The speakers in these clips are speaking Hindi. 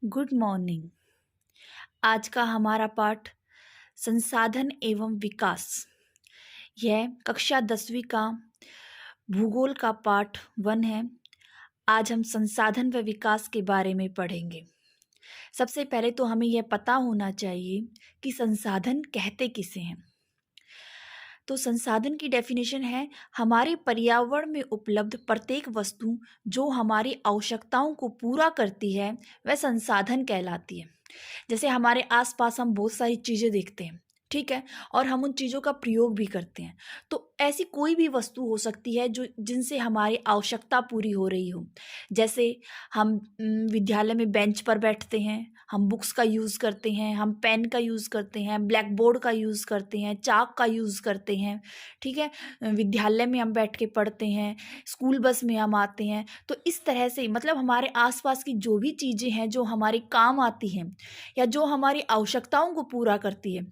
Good morning. आज का हमारा पाठ संसाधन एवं विकास। यह कक्षा 10वीं का भूगोल का पाठ 1 है। आज हम संसाधन व विकास के बारे में पढ़ेंगे। सबसे पहले तो हमें यह पता होना चाहिए कि संसाधन कहते किसे हैं। तो संसाधन की डेफिनेशन है हमारे पर्यावरण में उपलब्ध प्रत्येक वस्तु जो हमारी आवश्यकताओं को पूरा करती है वह संसाधन कहलाती है। जैसे हमारे आसपास हम बहुत सारी चीज़ें देखते हैं, ठीक है, और हम उन चीज़ों का प्रयोग भी करते हैं। तो ऐसी कोई भी वस्तु हो सकती है जो जिनसे हमारी आवश्यकता पूरी हो रही हो। जैसे हम विद्यालय में बेंच पर बैठते हैं, हम बुक्स का यूज़ करते हैं, हम पेन का यूज़ करते हैं, ब्लैक बोर्ड का यूज़ करते हैं, चाक का यूज़ करते हैं, ठीक है। विद्यालय में हम बैठ के पढ़ते हैं, स्कूल बस में हम आते हैं। तो इस तरह से मतलब हमारे आसपास की जो भी चीज़ें हैं जो हमारे काम आती हैं या जो हमारी आवश्यकताओं को पूरा करती है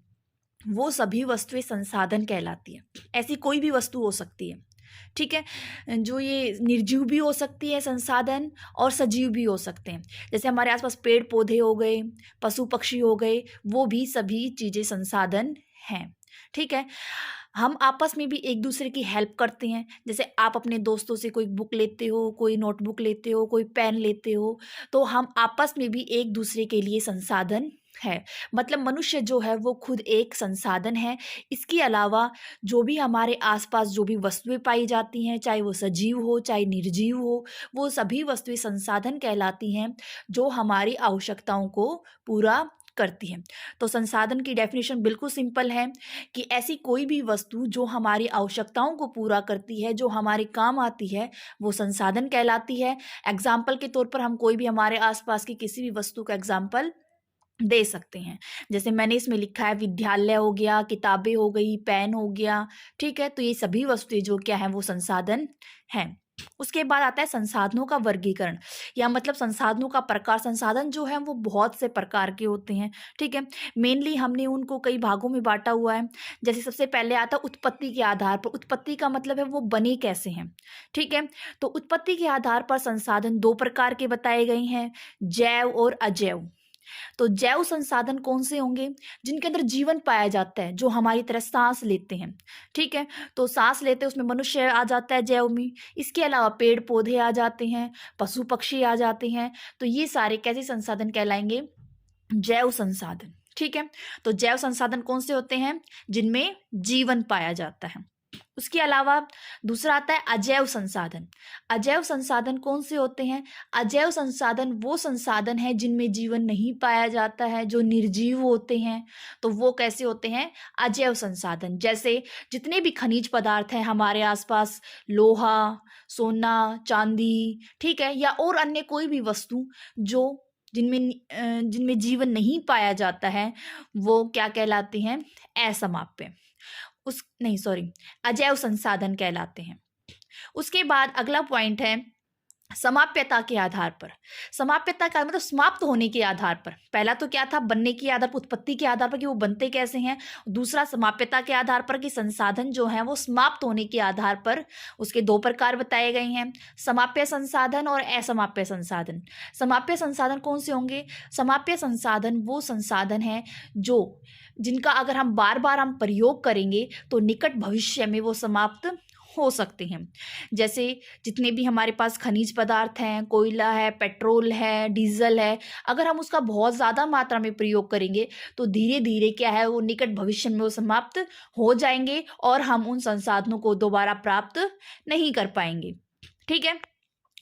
वो सभी वस्तुएं संसाधन कहलाती है। ऐसी कोई भी वस्तु हो सकती है, ठीक है, जो ये निर्जीव भी हो सकती है संसाधन और सजीव भी हो सकते हैं। जैसे हमारे आसपास पेड़ पौधे हो गए, पशु पक्षी हो गए, वो भी सभी चीज़ें संसाधन हैं, ठीक है। हम आपस में भी एक दूसरे की हेल्प करते हैं। जैसे आप अपने दोस्तों से कोई बुक लेते हो, कोई नोटबुक लेते हो, कोई पेन लेते हो, तो हम आपस में भी एक दूसरे के लिए संसाधन है। मतलब मनुष्य जो है वो खुद एक संसाधन है। इसके अलावा जो भी हमारे आसपास जो भी वस्तुएं पाई जाती हैं, चाहे वो सजीव हो चाहे निर्जीव हो, वो सभी वस्तुएं संसाधन कहलाती हैं जो हमारी आवश्यकताओं को पूरा करती हैं। तो संसाधन की डेफिनेशन बिल्कुल सिंपल है कि ऐसी कोई भी वस्तु जो हमारी आवश्यकताओं को पूरा करती है, जो हमारे काम आती है, वो संसाधन कहलाती है। एग्जाम्पल के तौर पर हम कोई भी हमारे आसपास की किसी भी वस्तु का एग्जाम्पल दे सकते हैं। जैसे मैंने इसमें लिखा है विद्यालय हो गया, किताबें हो गई, पेन हो गया, ठीक है। तो ये सभी वस्तुएं जो क्या हैं वो संसाधन हैं। उसके बाद आता है संसाधनों का वर्गीकरण, या मतलब संसाधनों का प्रकार। संसाधन जो है वो बहुत से प्रकार के होते हैं, ठीक है। मेनली हमने उनको कई भागों में बांटा हुआ है। जैसे सबसे पहले आता है उत्पत्ति के आधार पर। उत्पत्ति का मतलब है वो बने कैसे हैं, ठीक है। तो उत्पत्ति के आधार पर संसाधन 2 प्रकार के बताए गए हैं, जैव और अजैव। तो जैव संसाधन कौन से होंगे? जिनके अंदर जीवन पाया जाता है, जो हमारी तरह सांस लेते हैं, ठीक है। तो सांस लेते हैं उसमें मनुष्य आ जाता है जैव में। इसके अलावा पेड़ पौधे आ जाते हैं, पशु पक्षी आ जाते हैं। तो ये सारे कैसे संसाधन कहलाएंगे? जैव संसाधन, ठीक है। तो जैव संसाधन कौन से होते हैं? जिनमें जीवन पाया जाता है। उसके अलावा दूसरा आता है अजैव संसाधन। अजैव संसाधन कौन से होते हैं? अजैव संसाधन वो संसाधन है जिनमें जीवन नहीं पाया जाता है, जो निर्जीव होते हैं। तो वो कैसे होते हैं? अजैव संसाधन। जैसे जितने भी खनिज पदार्थ हैं हमारे आसपास, लोहा, सोना, चांदी, ठीक है, या और अन्य कोई भी वस्तु जो जिनमें जीवन नहीं पाया जाता है, वो क्या कहलाते हैं? असमाप्य। उस नहीं सॉरी अजैव संसाधन कहलाते हैं। उसके बाद अगला पॉइंट है समाप्यता के आधार पर। समाप्यता का मतलब समाप्त होने के आधार पर। पहला तो क्या था? बनने के आधार पर, उत्पत्ति के आधार पर कि वो बनते कैसे हैं। दूसरा समाप्यता के आधार पर कि संसाधन जो है वो समाप्त होने के आधार पर। उसके 2 प्रकार बताए गए हैं, समाप्य संसाधन और असमाप्य संसाधन। समाप्य संसाधन कौन से होंगे? समाप्य संसाधन वो संसाधन है जो जिनका अगर हम बार बार हम प्रयोग करेंगे तो निकट भविष्य में वो समाप्त हो सकते हैं। जैसे जितने भी हमारे पास खनिज पदार्थ हैं, कोयला है, पेट्रोल है, डीजल है, अगर हम उसका बहुत ज़्यादा मात्रा में प्रयोग करेंगे तो धीरे धीरे क्या है वो निकट भविष्य में वो समाप्त हो जाएंगे और हम उन संसाधनों को दोबारा प्राप्त नहीं कर पाएंगे, ठीक है।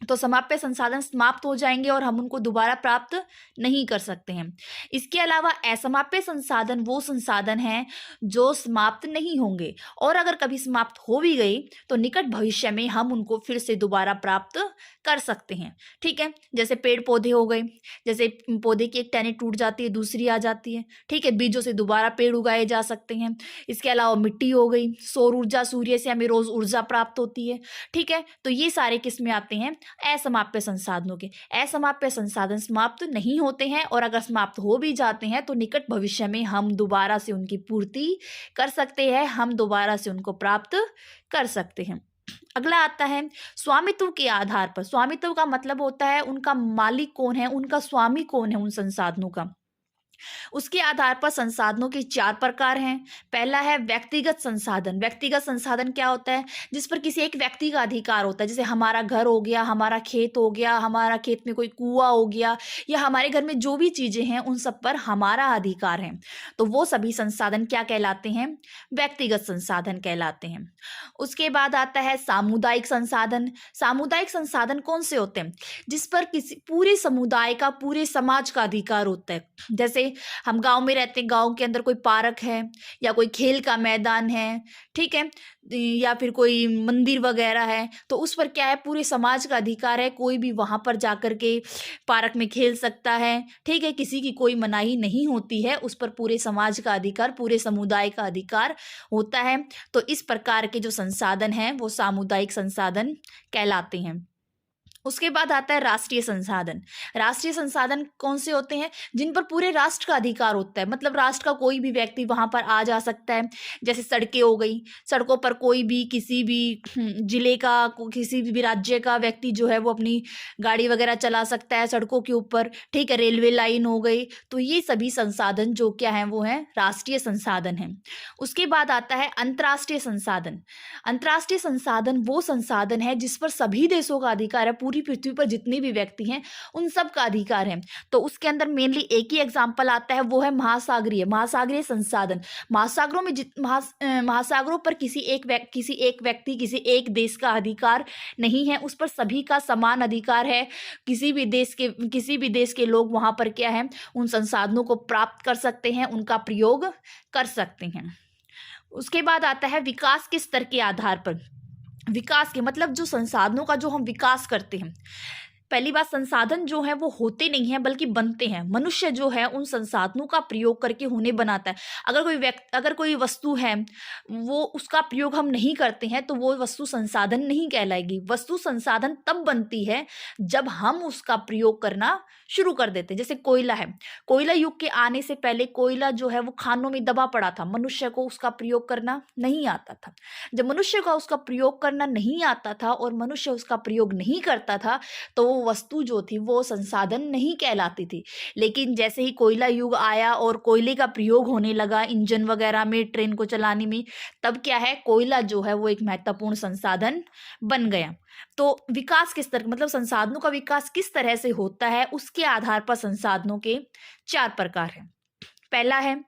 तो समाप्य संसाधन समाप्त हो जाएंगे और हम उनको दोबारा प्राप्त नहीं कर सकते हैं। इसके अलावा असमाप्य संसाधन वो संसाधन हैं जो समाप्त नहीं होंगे और अगर कभी समाप्त हो भी गए तो निकट भविष्य में हम उनको फिर से दोबारा प्राप्त कर सकते हैं, ठीक है। जैसे पेड़ पौधे हो गए, जैसे पौधे की एक टहनी टूट जाती है, दूसरी आ जाती है, ठीक है। बीजों से दोबारा पेड़ उगाए जा सकते हैं। इसके अलावा मिट्टी हो गई, सौर ऊर्जा, सूर्य से हमें रोज ऊर्जा प्राप्त होती है, ठीक है। तो ये सारे किस में आते हैं? असमाप्य संसाधनों के। असमाप्य संसाधन समाप्त नहीं होते हैं और अगर समाप्त हो भी जाते हैं तो निकट भविष्य में हम दोबारा से उनकी पूर्ति कर सकते हैं, हम दोबारा से उनको प्राप्त कर सकते हैं। अगला आता है स्वामित्व के आधार पर। स्वामित्व का मतलब होता है उनका मालिक कौन है, उनका स्वामी कौन है उन संसाधनों का। उसके आधार पर संसाधनों के 4 प्रकार हैं। पहला है व्यक्तिगत संसाधन। व्यक्तिगत संसाधन क्या होता है? जिस पर किसी एक व्यक्ति का अधिकार होता है, जैसे हमारा घर हो गया, हमारा खेत हो गया, हमारा खेत में कोई कुआं हो गया, या हमारे घर में जो भी चीजें हैं उन सब पर हमारा अधिकार है। तो वो सभी संसाधन क्या कहलाते हैं? व्यक्तिगत संसाधन कहलाते हैं। उसके बाद आता है सामुदायिक संसाधन। सामुदायिक संसाधन कौन से होते हैं? जिस पर किसी पूरे समुदाय का, पूरे समाज का अधिकार होता है। जैसे हम गांव में रहते हैं, गांव के अंदर कोई पार्क है या कोई खेल का मैदान है, ठीक है, या फिर कोई मंदिर वगैरह है, तो उस पर क्या है? पूरे समाज का अधिकार है। कोई भी वहां पर जाकर के पार्क में खेल सकता है, ठीक है, किसी की कोई मनाही नहीं होती है। उस पर पूरे समाज का अधिकार, पूरे समुदाय का अधिकार होता है। तो इस प्रकार के जो संसाधन हैं वो सामुदायिक संसाधन कहलाते हैं। उसके बाद आता है राष्ट्रीय संसाधन। राष्ट्रीय संसाधन कौन से होते हैं? जिन पर पूरे राष्ट्र का अधिकार होता है, मतलब राष्ट्र का कोई भी व्यक्ति वहां पर आ जा सकता है। जैसे सड़कें हो गई, सड़कों पर कोई भी किसी भी जिले का, किसी भी राज्य का व्यक्ति जो है वो अपनी गाड़ी वगैरह चला सकता है सड़कों के ऊपर, ठीक है। रेलवे लाइन हो गई। तो ये सभी संसाधन जो क्या है वो है राष्ट्रीय संसाधन है। उसके बाद आता है अंतर्राष्ट्रीय संसाधन। अंतर्राष्ट्रीय संसाधन वो संसाधन है जिस पर सभी देशों का अधिकार है। पूरी पृथ्वी पर जितने भी व्यक्ति हैं उन सब का अधिकार है। तो उसके अंदर मेनली एक ही एग्जांपल आता है, वो है महासागरीय संसाधन। महासागरों में महासागरों पर किसी एक व्यक्ति, किसी एक देश का अधिकार नहीं है। उस पर सभी का समान अधिकार है। किसी भी देश के लोग वहां पर क्या है, उन संसाधनों को प्राप्त कर सकते हैं, उनका प्रयोग कर सकते हैं। उसके बाद आता है विकास के स्तर के आधार पर। विकास के मतलब जो संसाधनों का जो हम विकास करते हैं। पहली बात, संसाधन जो है वो होते नहीं है बल्कि बनते हैं। मनुष्य जो है उन संसाधनों का प्रयोग करके उन्हें बनाता है। अगर कोई वस्तु है वो उसका प्रयोग हम नहीं करते हैं तो वो वस्तु संसाधन नहीं कहलाएगी। वस्तु संसाधन तब बनती है जब हम उसका प्रयोग करना शुरू कर देते हैं। जैसे कोयला है, कोयला युग के आने से पहले कोयला जो है वो खानों में दबा पड़ा था, मनुष्य को उसका प्रयोग करना नहीं आता था। जब मनुष्य को उसका प्रयोग करना नहीं आता था और मनुष्य उसका प्रयोग नहीं करता था तो वो वस्तु जो थी वो संसाधन नहीं कहलाती थी। लेकिन जैसे ही कोयला युग आया और कोयले का प्रयोग होने लगा इंजन वगैरह में, ट्रेन को चलाने में, तब क्या है, कोयला जो है वो एक महत्वपूर्ण संसाधन बन गया। तो विकास किस तरह, मतलब संसाधनों का विकास किस तरह से होता है, उसके आधार पर संसाधनों के 4 प्रकार हैं। पहला है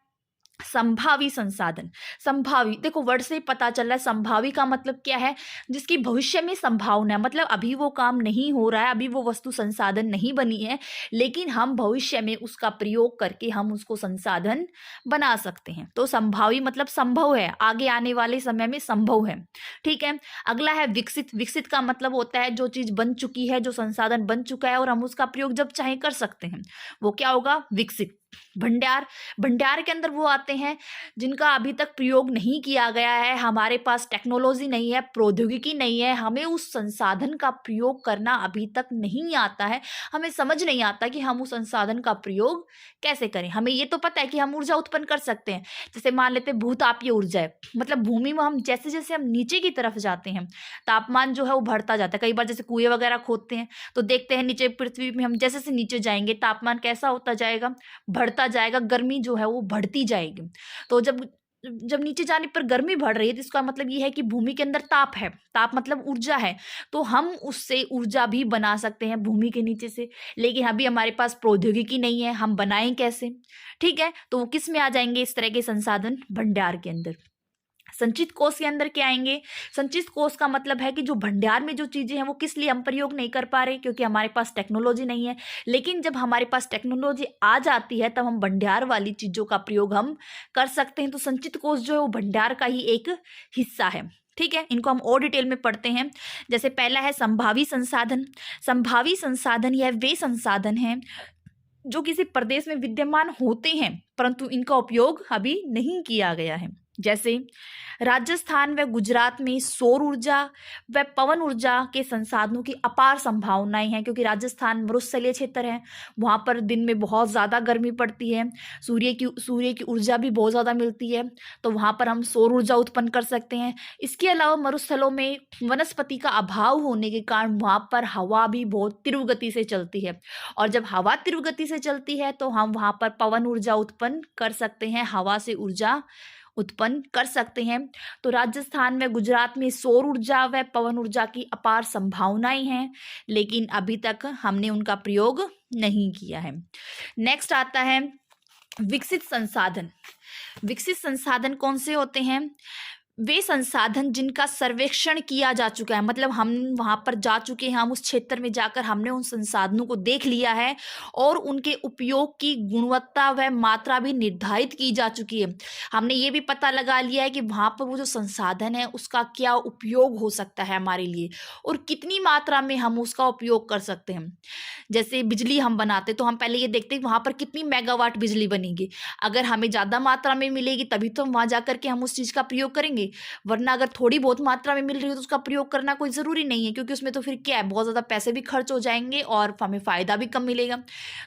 संभावी संसाधन। संभावी, देखो वर्ड से ही पता चल रहा है संभावी का मतलब क्या है, जिसकी भविष्य में संभावना है। मतलब अभी वो काम नहीं हो रहा है, अभी वो वस्तु संसाधन नहीं बनी है, लेकिन हम भविष्य में उसका प्रयोग करके हम उसको संसाधन बना सकते हैं। तो संभावी मतलब संभव है, आगे आने वाले समय में संभव है, ठीक है। अगला है विकसित। विकसित का मतलब होता है जो चीज बन चुकी है, जो संसाधन बन चुका है और हम उसका प्रयोग जब चाहे कर सकते हैं, वो क्या होगा, विकसित। भंडार, भंडार के अंदर वो आते हैं जिनका अभी तक प्रयोग नहीं किया गया है, हमारे पास टेक्नोलॉजी नहीं है, प्रौद्योगिकी नहीं है, हमें उस संसाधन का प्रयोग करना अभी तक नहीं आता है, हमें समझ नहीं आता कि हम उस संसाधन का प्रयोग कैसे करें। हमें ये तो पता है कि हम ऊर्जा उत्पन्न कर सकते हैं, जैसे मान लेते हैं भूतापीय ऊर्जा है, मतलब भूमि में हम जैसे जैसे हम नीचे की तरफ जाते हैं तापमान जो है वो बढ़ता जाता है। कई बार जैसे कुएं वगैरह खोदते हैं तो देखते हैं नीचे पृथ्वी में हम जैसे जैसे नीचे जाएंगे तापमान कैसा होता जाएगा, बढ़ता जाएगा, गर्मी जो है वो बढ़ती जाएगी। तो जब नीचे जाने पर गर्मी बढ़ रही है तो इसका मतलब ये है कि भूमि के अंदर ताप है, ताप मतलब ऊर्जा है, तो हम उससे ऊर्जा भी बना सकते हैं भूमि के नीचे से। लेकिन अभी हमारे पास प्रौद्योगिकी नहीं है, हम बनाएं कैसे, ठीक है। तो वो किस में आ जाएंगे, इस तरह के संसाधन भंडार के अंदर। संचित कोष के अंदर क्या आएंगे, संचित कोष का मतलब है कि जो भंडार में जो चीजें हैं वो किस लिए हम प्रयोग नहीं कर पा रहे, क्योंकि हमारे पास टेक्नोलॉजी नहीं है। लेकिन जब हमारे पास टेक्नोलॉजी आ जाती है तब हम भंडार वाली चीजों का प्रयोग हम कर सकते हैं। तो संचित कोष जो है वो भंडार का ही एक हिस्सा है, ठीक है। इनको हम और डिटेल में पढ़ते हैं। जैसे पहला है संभावी संसाधन। संभावी संसाधन यह वे संसाधन हैं जो किसी प्रदेश में विद्यमान होते हैं परंतु इनका उपयोग अभी नहीं किया गया है। जैसे राजस्थान व गुजरात में सौर ऊर्जा व पवन ऊर्जा के संसाधनों की अपार संभावनाएं हैं, क्योंकि राजस्थान मरुस्थलीय क्षेत्र है, वहाँ पर दिन में बहुत ज़्यादा गर्मी पड़ती है, सूर्य की ऊर्जा भी बहुत ज़्यादा मिलती है, तो वहाँ पर हम सौर ऊर्जा उत्पन्न कर सकते हैं। इसके अलावा मरुस्थलों में वनस्पति का अभाव होने के कारण वहाँ पर हवा भी बहुत तीव्र गति से चलती है, और जब हवा तीव्र गति से चलती है तो हम वहाँ पर पवन ऊर्जा उत्पन्न कर सकते हैं, हवा से ऊर्जा उत्पन्न कर सकते हैं। तो राजस्थान व गुजरात में सौर ऊर्जा व पवन ऊर्जा की अपार संभावनाएं हैं, लेकिन अभी तक हमने उनका प्रयोग नहीं किया है। नेक्स्ट आता है विकसित संसाधन। विकसित संसाधन कौन से होते हैं? वे संसाधन जिनका सर्वेक्षण किया जा चुका है, मतलब हम वहाँ पर जा चुके हैं, हम उस क्षेत्र में जाकर हमने उन संसाधनों को देख लिया है और उनके उपयोग की गुणवत्ता व मात्रा भी निर्धारित की जा चुकी है। हमने ये भी पता लगा लिया है कि वहाँ पर वो जो संसाधन है उसका क्या उपयोग हो सकता है हमारे लिए और कितनी मात्रा में हम उसका उपयोग कर सकते हैं। जैसे बिजली हम बनाते तो हम पहले ये देखते हैं वहाँ पर कितनी मेगावाट बिजली बनेगी। अगर हमें ज़्यादा मात्रा में मिलेगी तभी तो हम वहाँ जा करके हम उस चीज़ का प्रयोग करेंगे, वरना अगर थोड़ी बहुत मात्रा में मिल रही है तो उसका प्रयोग करना कोई ज़रूरी नहीं है, क्योंकि उसमें तो फिर क्या है, बहुत ज़्यादा पैसे भी खर्च हो जाएंगे और हमें फ़ायदा भी कम मिलेगा।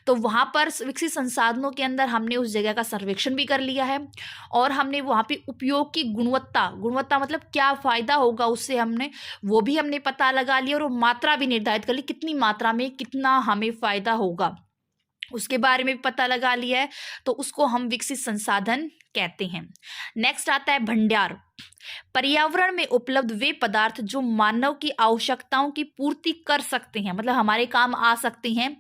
तो वहाँ पर विकसित संसाधनों के अंदर हमने उस जगह का सर्वेक्षण भी कर लिया है और हमने वहाँ पे उपयोग की गुणवत्ता मतलब क्या फ़ायदा होगा उससे, वो भी हमने पता लगा लिया और मात्रा भी निर्धारित कर ली, कितनी मात्रा में कितना हमें फ़ायदा होगा उसके बारे में भी पता लगा लिया है, तो उसको हम विकसित संसाधन कहते हैं। नेक्स्ट आता है भंडार। पर्यावरण में उपलब्ध वे पदार्थ जो मानव की आवश्यकताओं की पूर्ति कर सकते हैं, मतलब हमारे काम आ सकते हैं,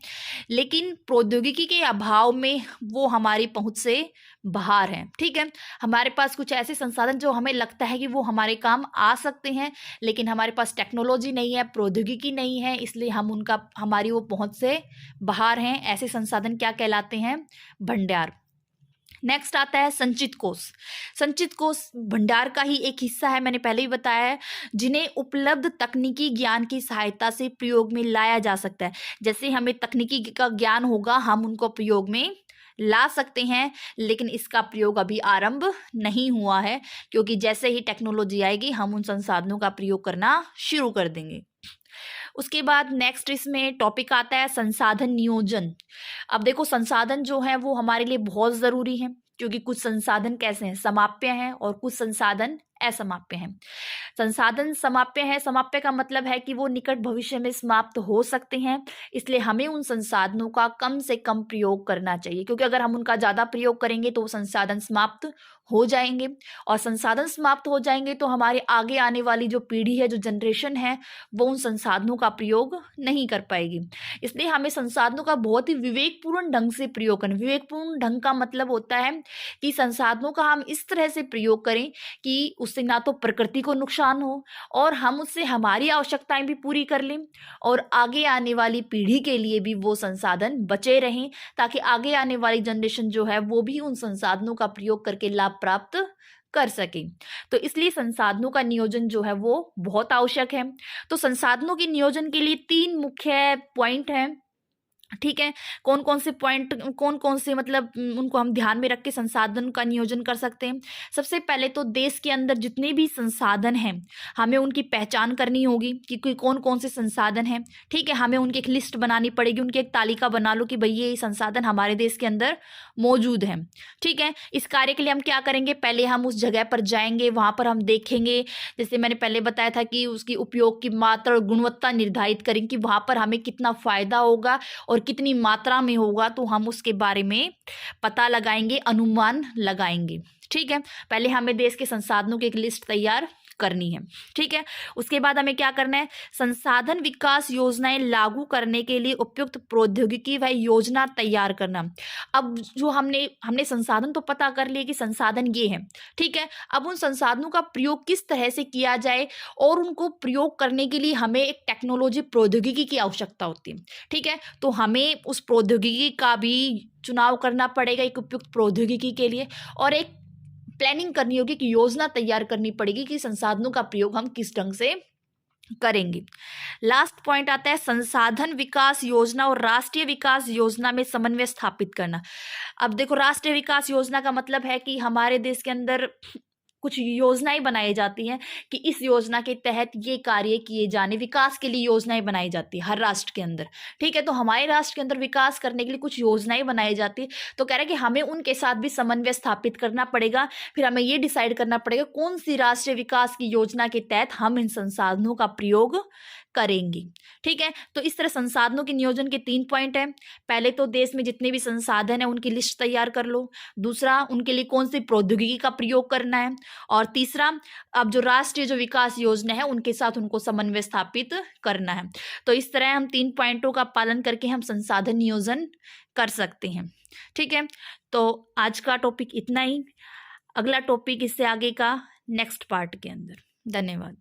लेकिन प्रौद्योगिकी के अभाव में वो हमारी पहुंच से बाहर हैं। ठीक है, हमारे पास कुछ ऐसे संसाधन जो हमें लगता है कि वो हमारे काम आ सकते हैं, लेकिन हमारे पास टेक्नोलॉजी नहीं है, प्रौद्योगिकी नहीं है, इसलिए हमारी वो पहुंच से बाहर हैं। ऐसे संसाधन क्या कहलाते हैं? भंडार। नेक्स्ट आता है संचित कोष। संचित कोष भंडार का ही एक हिस्सा है, मैंने पहले ही बताया है, जिन्हें उपलब्ध तकनीकी ज्ञान की सहायता से प्रयोग में लाया जा सकता है। जैसे हमें तकनीकी का ज्ञान होगा, हम उनको प्रयोग में ला सकते हैं, लेकिन इसका प्रयोग अभी आरंभ नहीं हुआ है, क्योंकि जैसे ही टेक्नोलॉजी आएगी हम उन संसाधनों का प्रयोग करना शुरू कर देंगे। उसके बाद नेक्स्ट इसमें टॉपिक आता है संसाधन नियोजन। अब देखो, संसाधन जो है वो हमारे लिए बहुत ज़रूरी है, क्योंकि कुछ संसाधन कैसे हैं, समाप्य हैं, और कुछ संसाधन असमाप्य हैं। संसाधन समाप्य है, समाप्य का मतलब है कि वो निकट भविष्य में समाप्त हो सकते हैं, इसलिए हमें उन संसाधनों का कम से कम प्रयोग करना चाहिए, क्योंकि अगर हम उनका ज़्यादा प्रयोग करेंगे तो वो संसाधन समाप्त हो जाएंगे, और संसाधन समाप्त हो जाएंगे तो हमारे आगे आने वाली जो पीढ़ी है, जो जनरेशन है, वो उन संसाधनों का प्रयोग नहीं कर पाएगी। इसलिए हमें संसाधनों का बहुत ही विवेकपूर्ण ढंग से प्रयोग करना। विवेकपूर्ण ढंग का मतलब होता है कि संसाधनों का हम इस तरह से प्रयोग करें कि उससे ना तो प्रकृति को नुकसान हो और हम उससे हमारी आवश्यकताएं भी पूरी कर लें, और आगे आने वाली पीढ़ी के लिए भी वो संसाधन बचे रहें, ताकि आगे आने वाली जनरेशन जो है वो भी उन संसाधनों का प्रयोग करके लाभ प्राप्त कर सके। तो इसलिए संसाधनों का नियोजन जो है वो बहुत आवश्यक है। तो संसाधनों के नियोजन के लिए 3 मुख्य पॉइंट हैं। ठीक है, कौन कौन से पॉइंट, कौन कौन से मतलब उनको हम ध्यान में रख के संसाधन का नियोजन कर सकते हैं। सबसे पहले तो देश के अंदर जितने भी संसाधन हैं हमें उनकी पहचान करनी होगी कि कौन कौन से संसाधन हैं। ठीक है, हमें उनकी एक लिस्ट बनानी पड़ेगी, उनकी एक तालिका बना लो कि भाई ये संसाधन हमारे देश के अंदर मौजूद हैं। ठीक है, इस कार्य के लिए हम क्या करेंगे, पहले हम उस जगह पर जाएंगे, वहाँ पर हम देखेंगे, जैसे मैंने पहले बताया था कि उसकी उपयोग की मात्रा और गुणवत्ता निर्धारित करेंगे कि वहाँ पर हमें कितना फ़ायदा होगा और कितनी मात्रा में होगा, तो हम उसके बारे में पता लगाएंगे, अनुमान लगाएंगे। ठीक है, पहले हमें देश के संसाधनों की एक लिस्ट तैयार करनी है। ठीक है, उसके बाद हमें क्या करना है, संसाधन विकास योजनाएं लागू करने के लिए उपयुक्त प्रौद्योगिकी व योजना तैयार करना। अब जो हमने संसाधन तो पता कर लिए कि संसाधन ये है। ठीक है, अब उन संसाधनों का प्रयोग किस तरह से किया जाए, और उनको प्रयोग करने के लिए हमें एक टेक्नोलॉजी प्रौद्योगिकी की आवश्यकता होती है। ठीक है, तो हमें उस प्रौद्योगिकी का भी चुनाव करना पड़ेगा एक उपयुक्त प्रौद्योगिकी के लिए, और एक प्लानिंग करनी होगी कि योजना तैयार करनी पड़ेगी कि संसाधनों का प्रयोग हम किस ढंग से करेंगे। लास्ट पॉइंट आता है संसाधन विकास योजना और राष्ट्रीय विकास योजना में समन्वय स्थापित करना। अब देखो, राष्ट्रीय विकास योजना का मतलब है कि हमारे देश के अंदर कुछ योजनाएं बनाई जाती हैं कि इस योजना के तहत ये कार्य किए जाने, विकास के लिए योजनाएं बनाई जाती है हर राष्ट्र के अंदर। ठीक है, तो हमारे राष्ट्र के अंदर विकास करने के लिए कुछ योजनाएं बनाई जाती है, तो कह रहे हैं कि हमें उनके साथ भी समन्वय स्थापित करना पड़ेगा। फिर हमें ये डिसाइड करना पड़ेगा कौन सी राष्ट्रीय विकास की योजना के तहत हम इन संसाधनों का प्रयोग करेंगे। ठीक है, तो इस तरह संसाधनों के नियोजन के 3 पॉइंट हैं। पहले तो देश में जितने भी संसाधन है उनकी लिस्ट तैयार कर लो। दूसरा, उनके लिए कौन सी प्रौद्योगिकी का प्रयोग करना है। और तीसरा, अब जो राष्ट्रीय जो विकास योजना है उनके साथ उनको समन्वय स्थापित करना है। तो इस तरह हम 3 पॉइंटों का पालन करके हम संसाधन नियोजन कर सकते हैं। ठीक है, तो आज का टॉपिक इतना ही। अगला टॉपिक इससे आगे का नेक्स्ट पार्ट के अंदर। धन्यवाद।